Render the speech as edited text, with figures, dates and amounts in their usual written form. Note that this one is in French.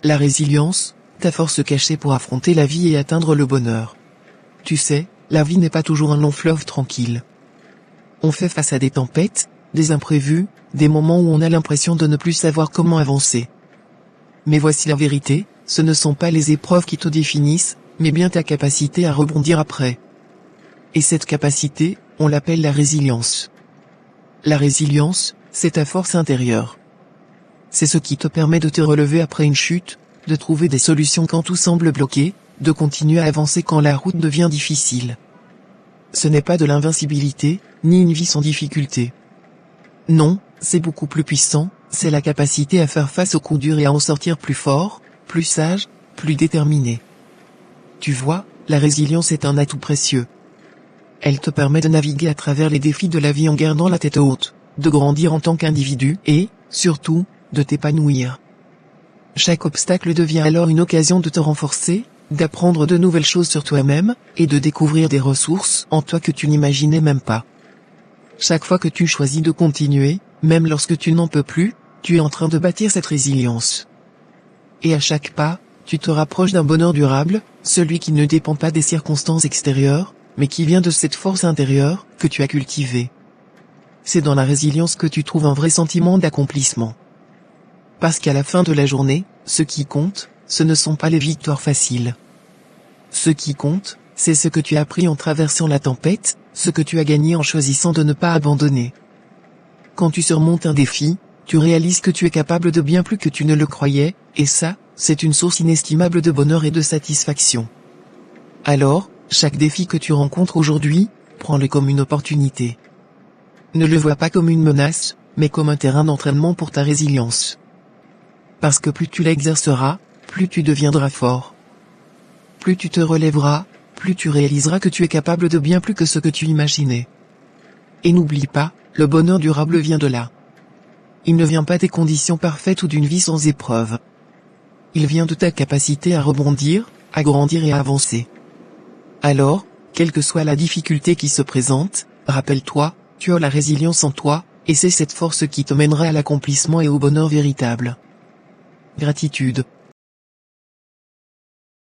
La résilience, ta force cachée pour affronter la vie et atteindre le bonheur. Tu sais, la vie n'est pas toujours un long fleuve tranquille. On fait face à des tempêtes, des imprévus, des moments où on a l'impression de ne plus savoir comment avancer. Mais voici la vérité, ce ne sont pas les épreuves qui te définissent, mais bien ta capacité à rebondir après. Et cette capacité, on l'appelle la résilience. La résilience, c'est ta force intérieure. C'est ce qui te permet de te relever après une chute, de trouver des solutions quand tout semble bloqué, de continuer à avancer quand la route devient difficile. Ce n'est pas de l'invincibilité, ni une vie sans difficulté. Non, c'est beaucoup plus puissant, c'est la capacité à faire face aux coups durs et à en sortir plus fort, plus sage, plus déterminé. Tu vois, la résilience est un atout précieux. Elle te permet de naviguer à travers les défis de la vie en gardant la tête haute, de grandir en tant qu'individu et, surtout, de t'épanouir. Chaque obstacle devient alors une occasion de te renforcer, d'apprendre de nouvelles choses sur toi-même, et de découvrir des ressources en toi que tu n'imaginais même pas. Chaque fois que tu choisis de continuer, même lorsque tu n'en peux plus, tu es en train de bâtir cette résilience. Et à chaque pas, tu te rapproches d'un bonheur durable, celui qui ne dépend pas des circonstances extérieures, mais qui vient de cette force intérieure que tu as cultivée. C'est dans la résilience que tu trouves un vrai sentiment d'accomplissement. Parce qu'à la fin de la journée, ce qui compte, ce ne sont pas les victoires faciles. Ce qui compte, c'est ce que tu as appris en traversant la tempête, ce que tu as gagné en choisissant de ne pas abandonner. Quand tu surmontes un défi, tu réalises que tu es capable de bien plus que tu ne le croyais, et ça, c'est une source inestimable de bonheur et de satisfaction. Alors, chaque défi que tu rencontres aujourd'hui, prends-le comme une opportunité. Ne le vois pas comme une menace, mais comme un terrain d'entraînement pour ta résilience. Parce que plus tu l'exerceras, plus tu deviendras fort. Plus tu te relèveras, plus tu réaliseras que tu es capable de bien plus que ce que tu imaginais. Et n'oublie pas, le bonheur durable vient de là. Il ne vient pas des conditions parfaites ou d'une vie sans épreuve. Il vient de ta capacité à rebondir, à grandir et à avancer. Alors, quelle que soit la difficulté qui se présente, rappelle-toi, tu as la résilience en toi, et c'est cette force qui te mènera à l'accomplissement et au bonheur véritable. Gratitude.